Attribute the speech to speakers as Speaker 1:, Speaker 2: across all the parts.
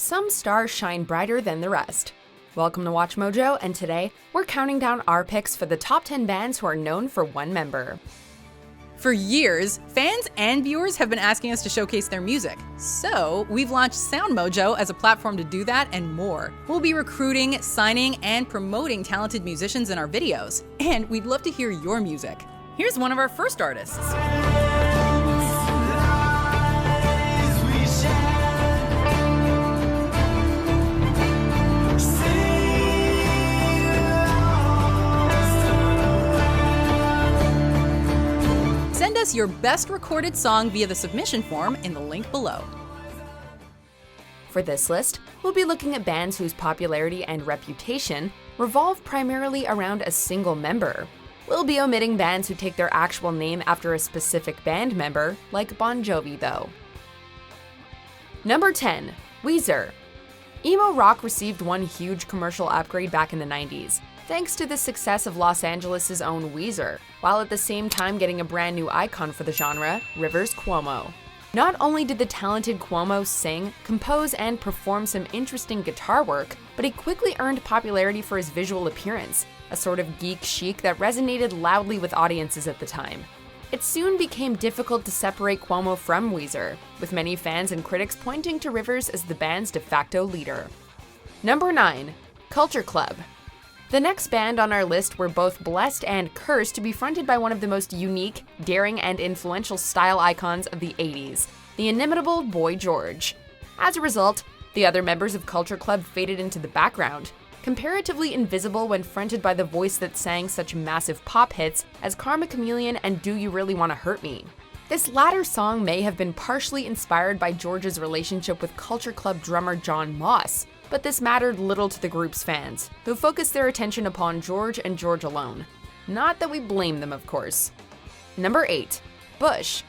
Speaker 1: some stars shine brighter than the rest. Welcome to Watch Mojo, and today we're counting down our picks for the top 10 bands who are known for one member.
Speaker 2: For years, fans and viewers have been asking us to showcase their music. So, we've launched SoundMojo as a platform to do that and more. We'll be recruiting, signing, and promoting talented musicians in our videos. And we'd love to hear your music. Here's one of our first artists. Send us your best recorded song via the submission form in the link below.
Speaker 1: For this list, we'll be looking at bands whose popularity and reputation revolve primarily around a single member. We'll be omitting bands who take their actual name after a specific band member, like Bon Jovi though. Number 10. Weezer. Emo rock received one huge commercial upgrade back in the 90s, thanks to the success of Los Angeles' own Weezer, while at the same time getting a brand new icon for the genre, Rivers Cuomo. Not only did the talented Cuomo sing, compose, and perform some interesting guitar work, but he quickly earned popularity for his visual appearance, a sort of geek chic that resonated loudly with audiences at the time. It soon became difficult to separate Cuomo from Weezer, with many fans and critics pointing to Rivers as the band's de facto leader. Number 9. Culture Club. The next band on our list were both blessed and cursed to be fronted by one of the most unique, daring, and influential style icons of the 80s, the inimitable Boy George. As a result, the other members of Culture Club faded into the background, comparatively invisible when fronted by the voice that sang such massive pop hits as Karma Chameleon and Do You Really Wanna Hurt Me? This latter song may have been partially inspired by George's relationship with Culture Club drummer John Moss, but this mattered little to the group's fans, who focused their attention upon George and George alone. Not that we blame them, of course. Number 8. Bush.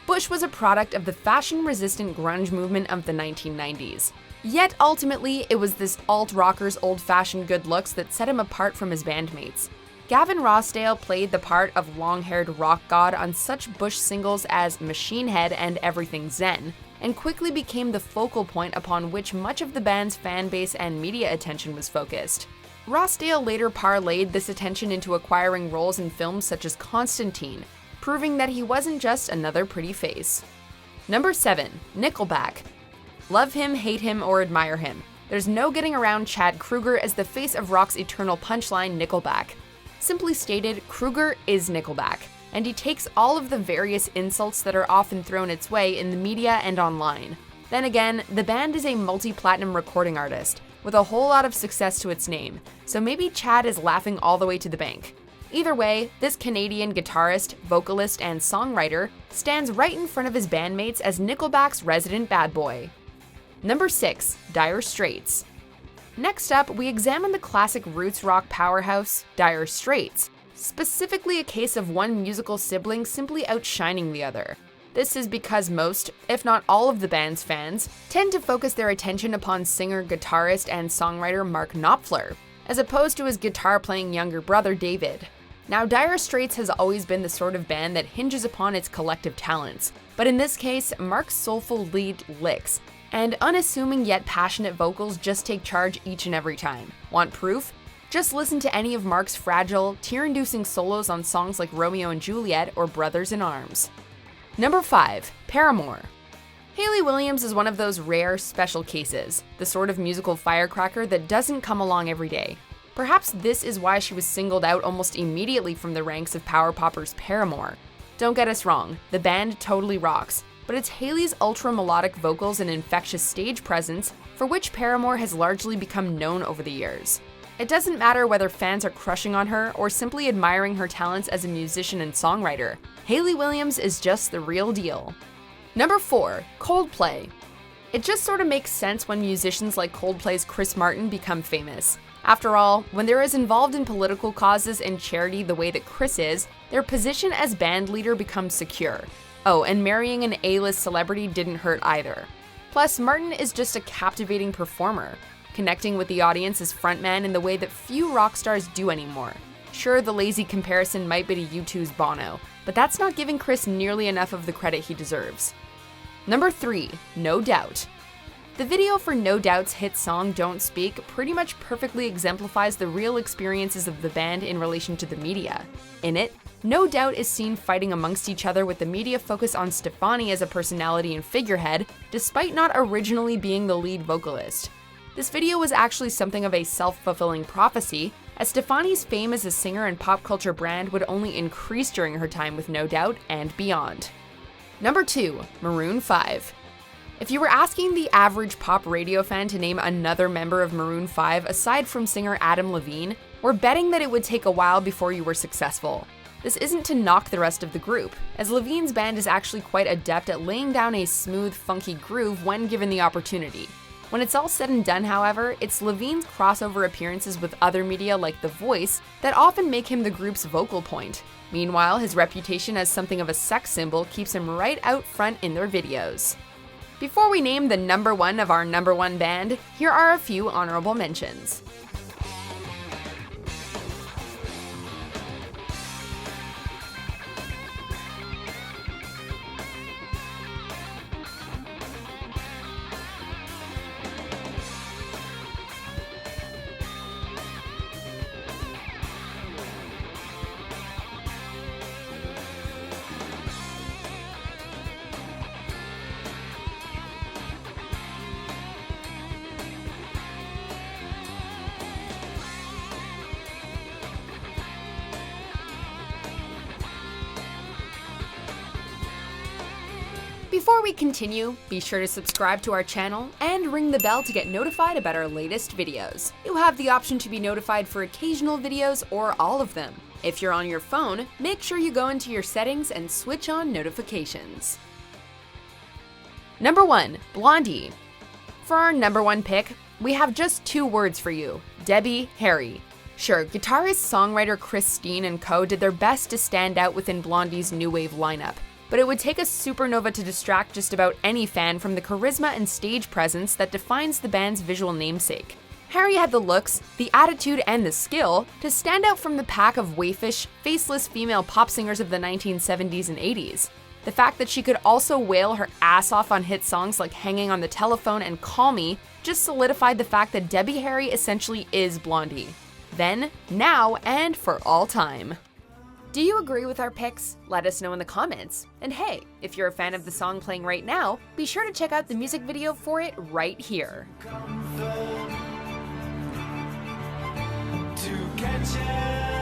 Speaker 1: Bush was a product of the fashion-resistant grunge movement of the 1990s. Yet ultimately, it was this alt-rocker's old-fashioned good looks that set him apart from his bandmates. Gavin Rossdale played the part of long-haired rock god on such Bush singles as Machine Head and Everything Zen, and quickly became the focal point upon which much of the band's fan base and media attention was focused. Rossdale later parlayed this attention into acquiring roles in films such as Constantine, proving that he wasn't just another pretty face. Number 7. Nickelback. Love him, hate him, or admire him, there's no getting around Chad Kroeger as the face of rock's eternal punchline, Nickelback. Simply stated, Kroeger is Nickelback, and he takes all of the various insults that are often thrown its way in the media and online. Then again, the band is a multi-platinum recording artist, with a whole lot of success to its name, so maybe Chad is laughing all the way to the bank. Either way, this Canadian guitarist, vocalist, and songwriter stands right in front of his bandmates as Nickelback's resident bad boy. Number 6. Dire Straits. Next up, we examine the classic roots rock powerhouse, Dire Straits, specifically a case of one musical sibling simply outshining the other. This is because most, if not all of the band's fans, tend to focus their attention upon singer, guitarist, and songwriter Mark Knopfler, as opposed to his guitar-playing younger brother David. Now, Dire Straits has always been the sort of band that hinges upon its collective talents, but in this case, Mark's soulful lead licks, and unassuming yet passionate vocals just take charge each and every time. Want proof? Just listen to any of Mark's fragile, tear-inducing solos on songs like Romeo and Juliet or Brothers in Arms. Number 5. Paramore. Hayley Williams is one of those rare, special cases, the sort of musical firecracker that doesn't come along every day. Perhaps this is why she was singled out almost immediately from the ranks of power poppers Paramore. Don't get us wrong, the band totally rocks, but it's Hayley's ultra-melodic vocals and infectious stage presence for which Paramore has largely become known over the years. It doesn't matter whether fans are crushing on her or simply admiring her talents as a musician and songwriter, Hayley Williams is just the real deal. Number 4. Coldplay. It just sort of makes sense when musicians like Coldplay's Chris Martin become famous. After all, when they're as involved in political causes and charity the way that Chris is, their position as band leader becomes secure. Oh, and marrying an A-list celebrity didn't hurt either. Plus, Martin is just a captivating performer, connecting with the audience as frontman in the way that few rock stars do anymore. Sure, the lazy comparison might be to U2's Bono, but that's not giving Chris nearly enough of the credit he deserves. Number 3. No Doubt. The video for No Doubt's hit song Don't Speak pretty much perfectly exemplifies the real experiences of the band in relation to the media. In it, No Doubt is seen fighting amongst each other with the media focus on Stefani as a personality and figurehead, despite not originally being the lead vocalist. This video was actually something of a self-fulfilling prophecy, as Stefani's fame as a singer and pop culture brand would only increase during her time with No Doubt and beyond. Number 2. Maroon 5. If you were asking the average pop radio fan to name another member of Maroon 5 aside from singer Adam Levine, we're betting that it would take a while before you were successful. This isn't to knock the rest of the group, as Levine's band is actually quite adept at laying down a smooth, funky groove when given the opportunity. When it's all said and done, however, it's Levine's crossover appearances with other media like The Voice that often make him the group's vocal point. Meanwhile, his reputation as something of a sex symbol keeps him right out front in their videos. Before we name the number 1 of our number 1 band, here are a few honorable mentions. Before we continue, be sure to subscribe to our channel and ring the bell to get notified about our latest videos. You have the option to be notified for occasional videos or all of them. If you're on your phone, make sure you go into your settings and switch on notifications. Number 1. Blondie. For our number 1 pick, we have just 2 words for you: Debbie Harry. Sure, guitarist, songwriter Christine and co did their best to stand out within Blondie's new wave lineup, but it would take a supernova to distract just about any fan from the charisma and stage presence that defines the band's visual namesake. Harry had the looks, the attitude, and the skill to stand out from the pack of waifish, faceless female pop singers of the 1970s and 80s. The fact that she could also wail her ass off on hit songs like Hanging on the Telephone and Call Me just solidified the fact that Debbie Harry essentially is Blondie. Then, now, and for all time. Do you agree with our picks? Let us know in the comments. And hey, if you're a fan of the song playing right now, be sure to check out the music video for it right here.
Speaker 3: To catch